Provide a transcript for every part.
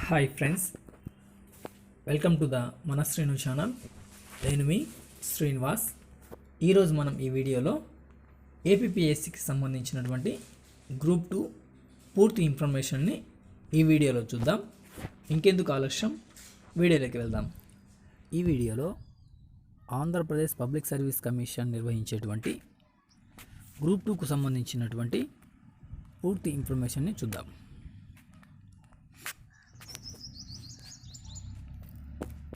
Hi friends, welcome to the మన Srinu channel. నేను మీ శ్రీనివాస్. ఈరోజు మనం ఈ వీడియోలో ఏపీపీఎస్సికి సంబంధించినటువంటి గ్రూప్ 2 పూర్తి ఇన్ఫర్మేషన్ని ఈ వీడియోలో చూద్దాం. ఇంకెందుకు ఆలస్యం, వీడియోలోకి వెళ్దాం. ఈ వీడియోలో ఆంధ్రప్రదేశ్ పబ్లిక్ సర్వీస్ కమిషన్ నిర్వహించేటువంటి గ్రూప్ 2కు సంబంధించినటువంటి పూర్తి ఇన్ఫర్మేషన్ని చూద్దాం.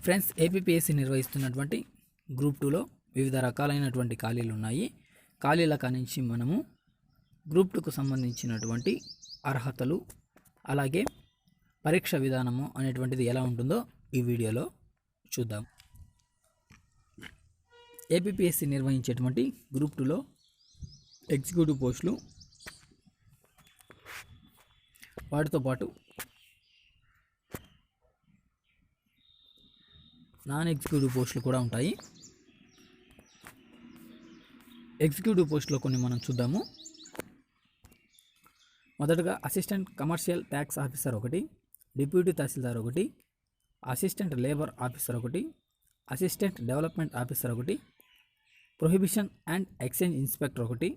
ఫ్రెండ్స్, ఏపీపీఎస్సీ నిర్వహిస్తున్నటువంటి గ్రూప్ 2లో వివిధ రకాలైనటువంటి ఖాళీలు ఉన్నాయి. ఖాళీల కానించి మనము గ్రూప్ 2కు సంబంధించినటువంటి అర్హతలు, అలాగే పరీక్ష విధానము అనేటువంటిది ఎలా ఉంటుందో ఈ వీడియోలో చూద్దాం. ఏపీపీఎస్సీ నిర్వహించేటువంటి గ్రూప్ 2లో ఎగ్జిక్యూటివ్ పోస్టులు, వాటితో పాటు నాన్ ఎగ్జిక్యూటివ్ పోస్టులు కూడా ఉంటాయి. ఎగ్జిక్యూటివ్ పోస్టులో కొన్ని మనం చూద్దాము. మొదటగా అసిస్టెంట్ కమర్షియల్ ట్యాక్స్ ఆఫీసర్ ఒకటి, డిప్యూటీ తహసీల్దార్ ఒకటి, అసిస్టెంట్ లేబర్ ఆఫీసర్ ఒకటి, అసిస్టెంట్ డెవలప్మెంట్ ఆఫీసర్ ఒకటి, ప్రొహిబిషన్ అండ్ ఎక్స్చేంజ్ ఇన్స్పెక్టర్ ఒకటి,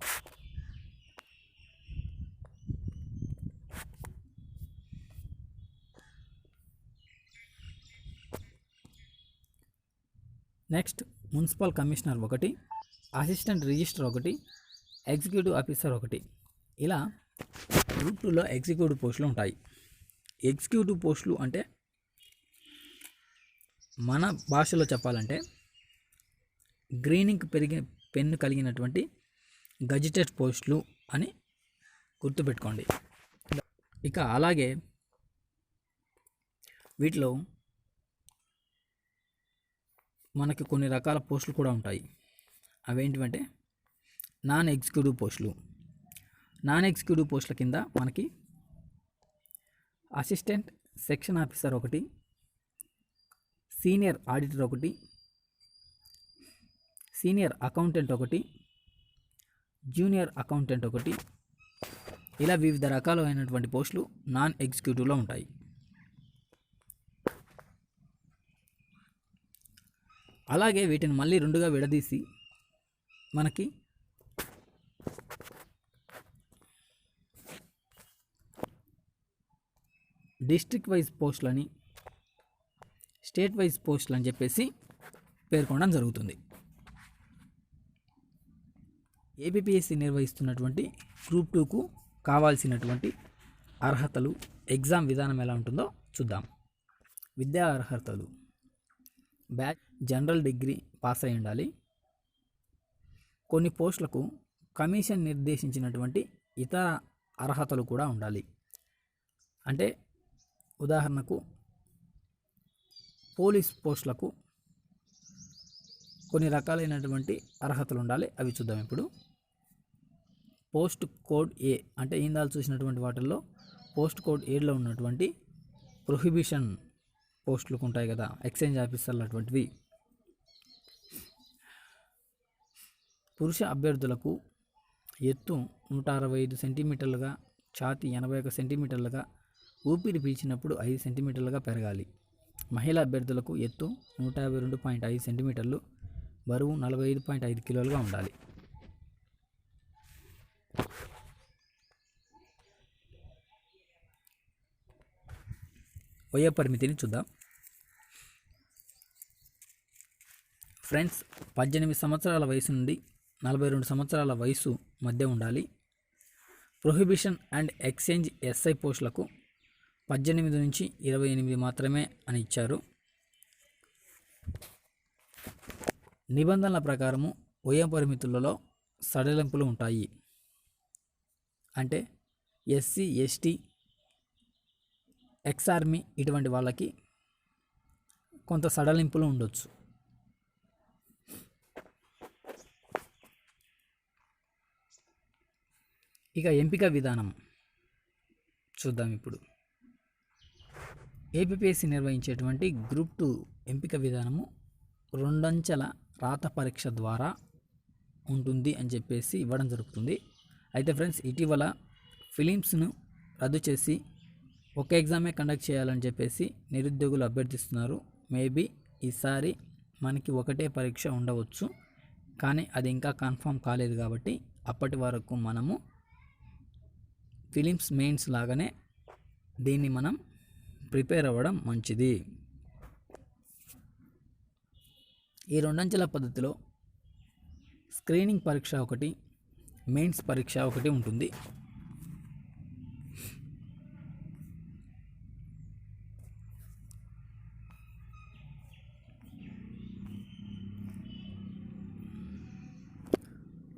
నెక్స్ట్ మున్సిపల్ కమిషనర్ ఒకటి, అసిస్టెంట్ రిజిస్టర్ ఒకటి, ఎగ్జిక్యూటివ్ ఆఫీసర్ ఒకటి. ఇలా గ్రూప్ 2లో ఎగ్జిక్యూటివ్ పోస్టులు ఉంటాయి. ఎగ్జిక్యూటివ్ పోస్టులు అంటే మన భాషలో చెప్పాలంటే గ్రీనింగ్ పెన్ను కలిగినటువంటి గజిటెడ్ పోస్టులు అని గుర్తుపెట్టుకోండి. ఇక అలాగే వీటిలో మనకి కొన్ని రకాల పోస్టులు కూడా ఉంటాయి. అవేంటివంటే నాన్ ఎగ్జిక్యూటివ్ పోస్టులు. నాన్ ఎగ్జిక్యూటివ్ పోస్టుల కింద మనకి అసిస్టెంట్ సెక్షన్ ఆఫీసర్ ఒకటి, సీనియర్ ఆడిటర్ ఒకటి, సీనియర్ అకౌంటెంట్ ఒకటి, జూనియర్ అకౌంటెంట్ ఒకటి. ఇలా వివిధ రకాలైనటువంటి పోస్టులు నాన్ ఎగ్జిక్యూటివ్లో ఉంటాయి. అలాగే వీటిని మళ్ళీ రెండుగా విడదీసి మనకి డిస్ట్రిక్ట్ వైజ్ పోస్టులని, స్టేట్ వైజ్ పోస్టులు అని చెప్పేసి పేర్కొనడం జరుగుతుంది. ఏపీపీఎస్సీ నిర్వహిస్తున్నటువంటి గ్రూప్ 2కు కావాల్సినటువంటి అర్హతలు, ఎగ్జామ్ విధానం ఎలా ఉంటుందో చూద్దాం. విద్యా అర్హతలు: బ్యాచ్ జనరల్ డిగ్రీ పాస్ అయి ఉండాలి. కొన్ని పోస్టులకు కమిషన్ నిర్దేశించినటువంటి ఇతర అర్హతలు కూడా ఉండాలి. అంటే ఉదాహరణకు పోలీస్ పోస్టులకు కొన్ని రకాలైనటువంటి అర్హతలు ఉండాలి. అవి చూద్దాం ఇప్పుడు. పోస్ట్ కోడ్ ఏ అంటే ఇందాలు చూసినటువంటి వాటిల్లో పోస్ట్ కోడ్ ఏలో ఉన్నటువంటి ప్రొహిబిషన్ పోస్టులకు ఉంటాయి కదా, ఎక్స్చేంజ్ ఆఫీసర్లు అటువంటివి. పురుష అభ్యర్థులకు ఎత్తు 165 సెంటీమీటర్లుగా, ఛాతీ 81 సెంటీమీటర్లుగా, ఊపిరి పీల్చినప్పుడు 5 సెంటీమీటర్లుగా పెరగాలి. మహిళా అభ్యర్థులకు ఎత్తు 152.5 సెంటీమీటర్లు, బరువు 45.5 కిలోలుగా ఉండాలి. వయో పరిమితిని చూద్దాం. ఫ్రెండ్స్, 18 సంవత్సరాల వయసు నుండి 42 సంవత్సరాల వయసు మధ్య ఉండాలి. ప్రొహిబిషన్ అండ్ ఎక్స్చేంజ్ ఎస్ఐ పోస్టులకు 18 నుంచి 28 మాత్రమే అని ఇచ్చారు. నిబంధనల ప్రకారము వయో పరిమితులలో సడలింపులు ఉంటాయి. అంటే ఎస్సీ, ఎస్టీ, ఎక్స్ ఆర్మీ ఇటువంటి వాళ్ళకి కొంత సడలింపులు ఉండొచ్చు. ఇక ఎంపిక విధానం చూద్దాం ఇప్పుడు. ఏపీపీఎస్సీ నిర్వహించేటువంటి గ్రూప్ 2 ఎంపిక విధానము 2 అంచెల రాత పరీక్ష ద్వారా ఉంటుంది అని చెప్పేసి ఇవ్వడం జరుగుతుంది. అయితే ఫ్రెండ్స్, ఇటీవల ఫిలిమ్స్ను రద్దు చేసి ఒక ఎగ్జామే కండక్ట్ చేయాలని చెప్పేసి నిరుద్యోగులు అభ్యర్థిస్తున్నారు. మేబీ ఈసారి మనకి ఒకటే పరీక్ష ఉండవచ్చు, కానీ అది ఇంకా కన్ఫర్మ్ కాలేదు. కాబట్టి అప్పటి వరకు మనము ఫిలిమ్స్ మెయిన్స్ లాగానే దీన్ని మనం ప్రిపేర్ అవ్వడం మంచిది. ఈ రెండంచెల పద్ధతిలో స్క్రీనింగ్ పరీక్ష ఒకటి, మెయిన్స్ పరీక్ష ఒకటి ఉంటుంది.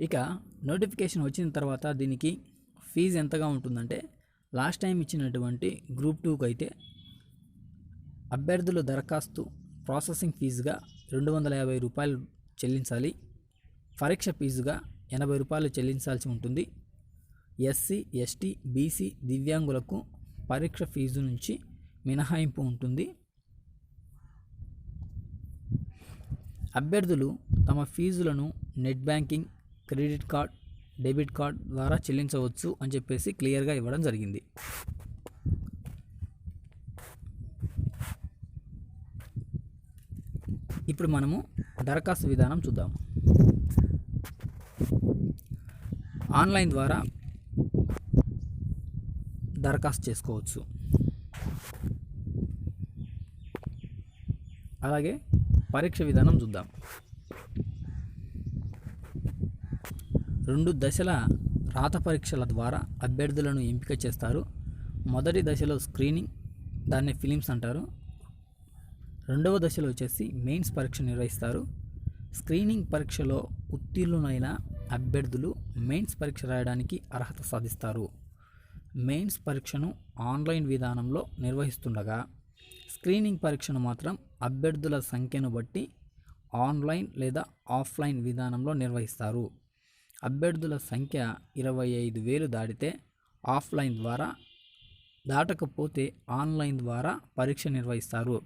ఇక నోటిఫికేషన్ వచ్చిన తర్వాత దీనికి ఫీజు ఎంతగా ఉంటుందంటే, లాస్ట్ టైం ఇచ్చినటువంటి గ్రూప్ 2కి అయితే అభ్యర్థులు దరఖాస్తు ప్రాసెసింగ్ ఫీజుగా 250 రూపాయలు చెల్లించాలి. పరీక్ష ఫీజుగా 80 రూపాయలు చెల్లించాల్సి ఉంటుంది. ఎస్సీ, ఎస్టీ, బీసీ, దివ్యాంగులకు పరీక్ష ఫీజు నుంచి మినహాయింపు ఉంటుంది. అభ్యర్థులు తమ ఫీజులను net banking, credit card, debit card ద్వారా చెల్లించవచ్చు అని చెప్పేసి క్లియర్గా ఇవ్వడం జరిగింది. ఇప్పుడు మనము దరఖాస్తు విధానం చూద్దాం. ఆన్లైన్ ద్వారా దరఖాస్తు చేసుకోవచ్చు. అలాగే పరీక్ష విధానం చూద్దాం. 2 దశల రాత పరీక్షల ద్వారా అభ్యర్థులను ఎంపిక చేస్తారు. మొదటి దశలో స్క్రీనింగ్, దాన్ని ఫిలిమ్స్ అంటారు. రెండవ దశలో వచ్చేసి మెయిన్స్ పరీక్ష నిర్వహిస్తారు. స్క్రీనింగ్ పరీక్షలో ఉత్తీర్ణులైన అభ్యర్థులు మెయిన్స్ పరీక్ష రాయడానికి అర్హత సాధిస్తారు. మెయిన్స్ పరీక్షను ఆన్లైన్ విధానంలో నిర్వహిస్తుండగా, స్క్రీనింగ్ పరీక్షను మాత్రం అభ్యర్థుల సంఖ్యను బట్టి ఆన్లైన్ లేదా ఆఫ్లైన్ విధానంలో నిర్వహిస్తారు. అభ్యర్థుల సంఖ్య 25,000 దాటితే ఆఫ్లైన్ ద్వారా, దాటకపోతే ఆన్లైన్ ద్వారా పరీక్ష నిర్వహిస్తారు.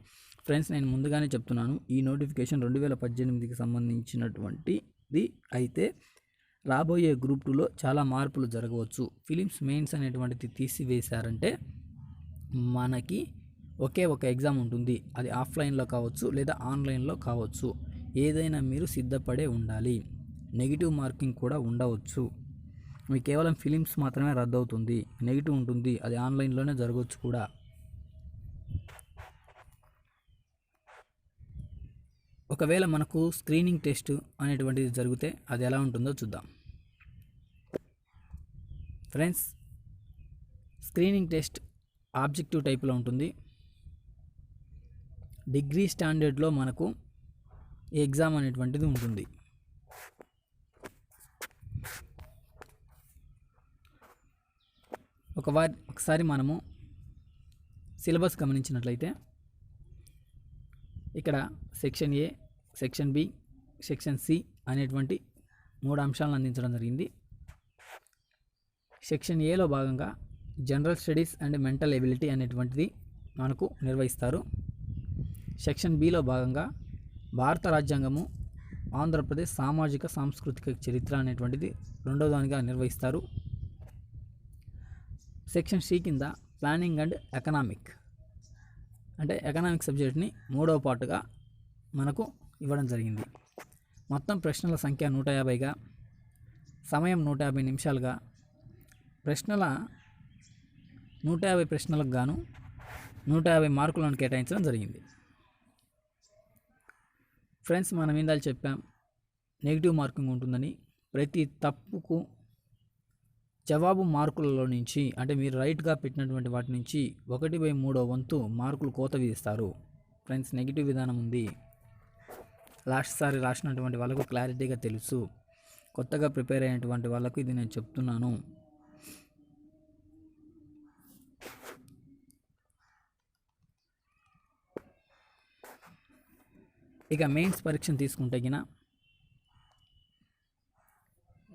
ఫ్రెండ్స్, నేను ముందుగానే చెప్తున్నాను, ఈ నోటిఫికేషన్ 2018కి సంబంధించినటువంటిది అయితే రాబోయే గ్రూప్ 2లో చాలా మార్పులు జరగవచ్చు. ఫిలిమ్స్ మెయిన్స్ అనేటువంటిది తీసివేశారంటే మనకి ఒకే ఒక ఎగ్జామ్ ఉంటుంది. అది ఆఫ్లైన్లో కావచ్చు లేదా ఆన్లైన్లో కావచ్చు. ఏదైనా మీరు సిద్ధపడే ఉండాలి. నెగిటివ్ మార్కింగ్ కూడా ఉండవచ్చు. మీకు కేవలం ఫిలిమ్స్ మాత్రమే రద్దు అవుతుంది. నెగిటివ్ ఉంటుంది, అది ఆన్లైన్లోనే జరగవచ్చు కూడా. ఒకవేళ మనకు స్క్రీనింగ్ టెస్ట్ అనేటువంటిది జరిగితే అది ఎలా ఉంటుందో చూద్దాం. ఫ్రెండ్స్, స్క్రీనింగ్ టెస్ట్ ఆబ్జెక్టివ్ టైప్లో ఉంటుంది. డిగ్రీ స్టాండర్డ్లో మనకు ఎగ్జామ్ అనేటువంటిది ఉంటుంది. ఒకసారి మనము సిలబస్ గమనించినట్లయితే ఇక్కడ section A, section B, section C అనేటువంటి 3 అంశాలను అందించడం జరిగింది. సెక్షన్ ఏలో భాగంగా general studies and mental ability అనేటువంటిది మనకు నిర్వహిస్తారు. సెక్షన్ బిలో భాగంగా భారత రాజ్యాంగము, ఆంధ్రప్రదేశ్ సామాజిక సాంస్కృతిక చరిత్ర అనేటువంటిది 2వ దానిగా నిర్వహిస్తారు. సెక్షన్ సి కింద ప్లానింగ్ అండ్ ఎకనామిక్, అంటే ఎకనామిక్ సబ్జెక్ట్ని 3వ పార్టుగా మనకు ఇవ్వడం జరిగింది. మొత్తం ప్రశ్నల సంఖ్య 150గా, సమయం 150 నిమిషాలుగా, 150 ప్రశ్నలకు గాను 150 మార్కులను కేటాయించడం జరిగింది. ఫ్రెండ్స్, మనం ఇందాక చెప్పాం నెగిటివ్ మార్కింగ్ ఉంటుందని. ప్రతి తప్పుకు జవాబు మార్కులలో నుంచి, అంటే మీరు రైట్గా పెట్టినటువంటి వాటి నుంచి 1/3 వంతు మార్కులు కోత విధిస్తారు. ఫ్రెండ్స్, నెగిటివ్ విధానం ఉంది. లాస్ట్ సారి రాసినటువంటి వాళ్ళకు క్లారిటీగా తెలుసు. కొత్తగా ప్రిపేర్ అయినటువంటి వాళ్ళకు ఇది నేను చెప్తున్నాను. ఇక మెయిన్స్ పరీక్షను తీసుకుంటే గిన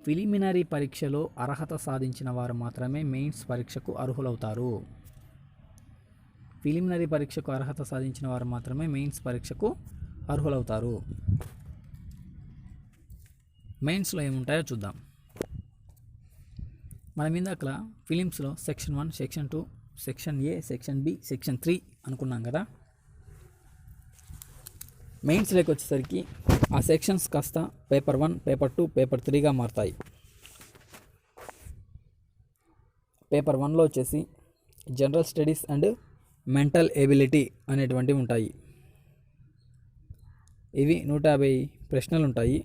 ప్రిలిమినరీ పరీక్షలో అర్హత సాధించిన వారు మాత్రమే మెయిన్స్ పరీక్షకు అర్హులవుతారు. ప్రిలిమినరీ పరీక్షకు అర్హత సాధించిన వారు మాత్రమే మెయిన్స్ పరీక్షకు అర్హులవుతారు. మెయిన్స్లో ఏముంటాయో చూద్దాం. మనం ఇందాక ఫిలిమ్స్లో section 1, section 2, section A, section B, section 3 అనుకున్నాం కదా. మెయిన్స్లోకి వచ్చేసరికి ఆ సెక్షన్స్ కాస్త పేపర్ 1, పేపర్ 2, పేపర్ 3గా మారుతాయి. పేపర్ 1లో వచ్చేసి general studies and mental ability అనేటువంటివి ఉంటాయి. ఇవి 150 ప్రశ్నలు ఉంటాయి.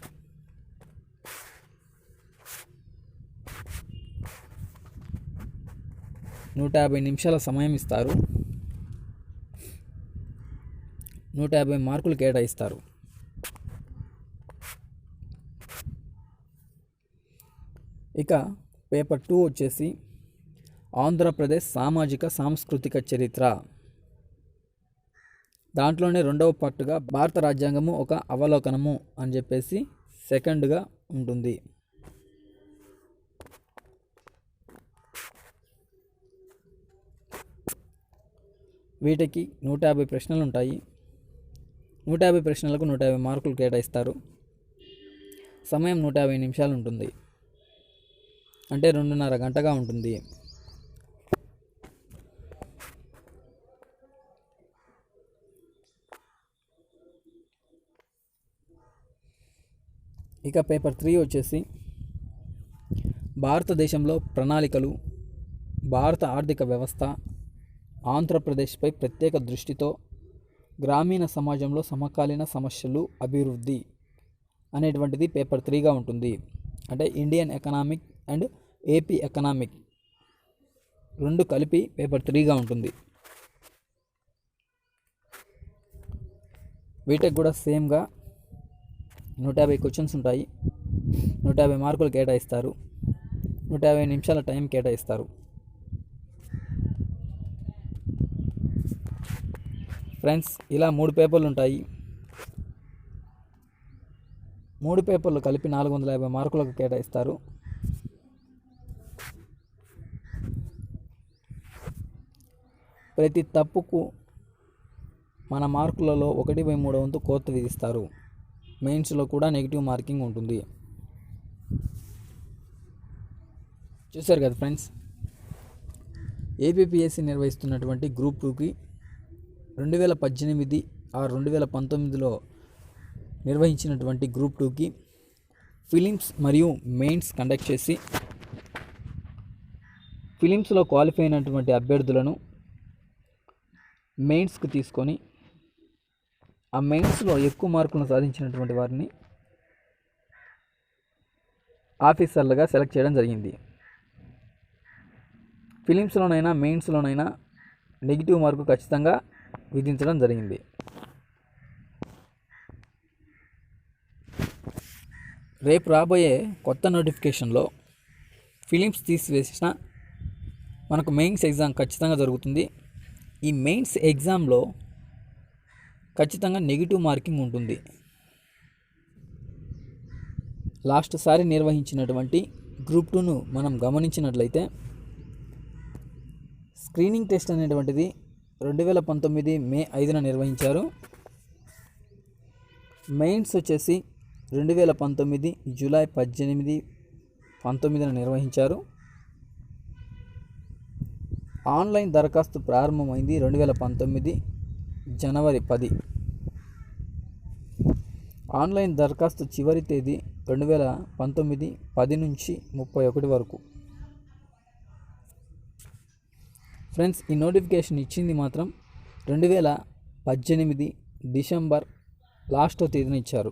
నూట 50 నిమిషాల సమయం ఇస్తారు. 150 మార్కులు కేటాయిస్తారు. ఇక పేపర్ 2 వచ్చేసి ఆంధ్రప్రదేశ్ సామాజిక సాంస్కృతిక చరిత్ర. దాంట్లోనే 2వ పార్ట్గా భారత రాజ్యాంగము ఒక అవలోకనము అని చెప్పేసి సెకండ్గా ఉంటుంది. వీటికి 150 ప్రశ్నలు ఉంటాయి. 150 ప్రశ్నలకు 150 మార్కులు కేటాయిస్తారు. సమయం 150 నిమిషాలు ఉంటుంది, అంటే 2.5 గంటగా ఉంటుంది. ఇక పేపర్ 3 వచ్చేసి భారతదేశంలో ప్రణాళికలు, భారత ఆర్థిక వ్యవస్థ, ఆంధ్రప్రదేశ్పై ప్రత్యేక దృష్టితో గ్రామీణ సమాజంలో సమకాలీన సమస్యలు, అభివృద్ధి అనేటువంటిది పేపర్ 3గా ఉంటుంది. అంటే Indian economic and AP economic 2 కలిపి పేపర్ 3గా ఉంటుంది. వీటికి కూడా సేమ్గా 150 క్వశ్చన్స్ ఉంటాయి. 150 మార్కులు కేటాయిస్తారు. 150 నిమిషాల టైం కేటాయిస్తారు. ఫ్రెండ్స్, ఇలా 3 పేపర్లు ఉంటాయి. 3 పేపర్లు కలిపి 450 మార్కులకు కేటాయిస్తారు. ప్రతి తప్పుకు మన మార్కులలో 1/3 వంతు కోత విధిస్తారు. మెయిన్స్లో కూడా నెగిటివ్ మార్కింగ్ ఉంటుంది. చూశారు కదా ఫ్రెండ్స్, ఏపీపీఎస్సీ నిర్వహిస్తున్నటువంటి గ్రూప్ 2కి 2018 ఆర్ 2019లో నిర్వహించినటువంటి గ్రూప్ 2కి ఫిలిమ్స్ మరియు మెయిన్స్ కండక్ట్ చేసి ఫిలిమ్స్లో క్వాలిఫై అయినటువంటి అభ్యర్థులను మెయిన్స్కి తీసుకొని ఆ మెయిన్స్లో ఎక్కువ మార్కులను సాధించినటువంటి వారిని ఆఫీసర్లుగా సెలెక్ట్ చేయడం జరిగింది. ఫిలిమ్స్లోనైనా మెయిన్స్లోనైనా నెగిటివ్ మార్కు ఖచ్చితంగా విధించడం జరిగింది. రేపు రాబోయే కొత్త నోటిఫికేషన్లో ఫిలిమ్స్ తీసివేసిన మనకు మెయిన్స్ ఎగ్జామ్ ఖచ్చితంగా జరుగుతుంది. ఈ మెయిన్స్ ఎగ్జామ్లో ఖచ్చితంగా నెగిటివ్ మార్కింగ్ ఉంటుంది. లాస్ట్ సారి నిర్వహించినటువంటి గ్రూప్ 2ను మనం గమనించినట్లయితే స్క్రీనింగ్ టెస్ట్ అనేటువంటిది 2019 మే 5న నిర్వహించారు. మెయిన్స్ వచ్చేసి 2019 జూలై 18, 19న నిర్వహించారు. ఆన్లైన్ దరఖాస్తు ప్రారంభమైంది 2019 జనవరి 10. ఆన్లైన్ దరఖాస్తు చివరి తేదీ 2019 10 నుంచి 31 వరకు. ఫ్రెండ్స్, ఈ నోటిఫికేషన్ ఇచ్చింది మాత్రం 2018 డిసెంబర్ లాస్ట్ తేదీన ఇచ్చారు.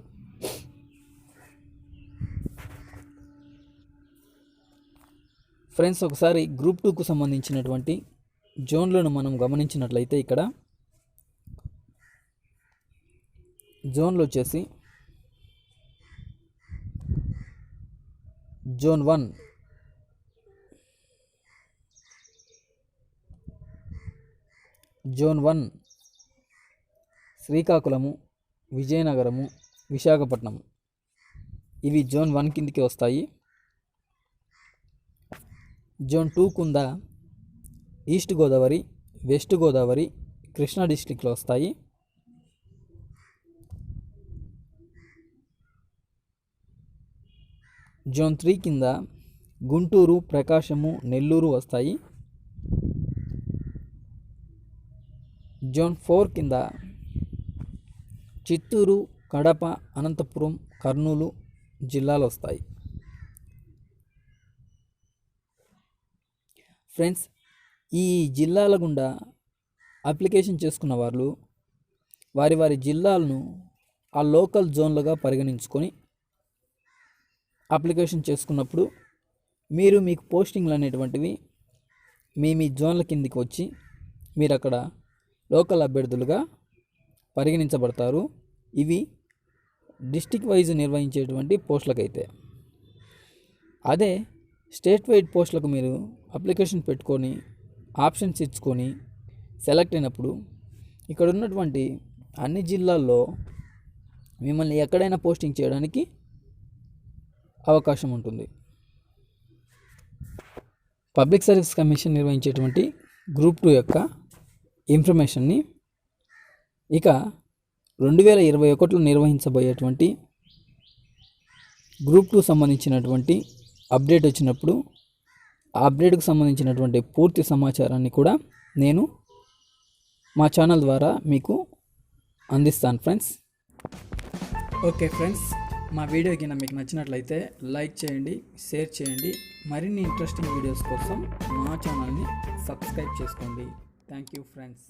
ఫ్రెండ్స్, ఒకసారి గ్రూప్ 2కు సంబంధించినటువంటి జోన్లను మనం గమనించినట్లయితే ఇక్కడ జోన్లు వచ్చేసి జోన్ 1 శ్రీకాకుళము, విజయనగరము, విశాఖపట్నం ఇవి జోన్ 1 కిందికి వస్తాయి. జోన్ 2 కింద ఈస్ట్ గోదావరి, వెస్ట్ గోదావరి, కృష్ణా డిస్టిక్లో వస్తాయి. జోన్ 3 కింద గుంటూరు, ప్రకాశము, నెల్లూరు వస్తాయి. జోన్ 4 కింద చిత్తూరు, కడప, అనంతపురం, కర్నూలు జిల్లాలు వస్తాయి. ఫ్రెండ్స్, ఈ జిల్లాల గుండా అప్లికేషన్ చేసుకున్న వాళ్ళు వారి జిల్లాలను ఆ లోకల్ జోన్లుగా పరిగణించుకొని అప్లికేషన్ చేసుకున్నప్పుడు మీకు పోస్టింగ్లు అనేటువంటివి మీ జోన్ల కిందికి వచ్చి మీరు అక్కడ లోకల్ అభ్యర్థులుగా పరిగణించబడతారు. ఇవి డిస్టిక్ వైజ్ నిర్వహించేటువంటి పోస్టులకైతే. అదే స్టేట్ వైడ్ పోస్టులకు మీరు అప్లికేషన్ పెట్టుకొని ఆప్షన్స్ ఇచ్చుకొని సెలెక్ట్ అయినప్పుడు ఇక్కడ ఉన్నటువంటి అన్ని జిల్లాల్లో మిమ్మల్ని ఎక్కడైనా పోస్టింగ్ చేయడానికి అవకాశం ఉంటుంది. పబ్లిక్ సర్వీస్ కమిషన్ నిర్వహించేటువంటి గ్రూప్ 2 యొక్క ఇన్ఫర్మేషన్ని ఇక 2021లో నిర్వహించబోయేటువంటి గ్రూప్ 2 సంబంధించినటువంటి అప్డేట్ వచ్చినప్పుడు ఆ అప్డేట్కు సంబంధించినటువంటి పూర్తి సమాచారాన్ని కూడా నేను మా ఛానల్ ద్వారా మీకు అందిస్తాను ఫ్రెండ్స్. ఓకే ఫ్రెండ్స్, మా వీడియో కింద మీకు నచ్చినట్లయితే లైక్ చేయండి, షేర్ చేయండి. మరిన్ని ఇంట్రెస్టింగ్ వీడియోస్ కోసం మా ఛానల్ని సబ్స్క్రైబ్ చేసుకోండి. Thank you friends.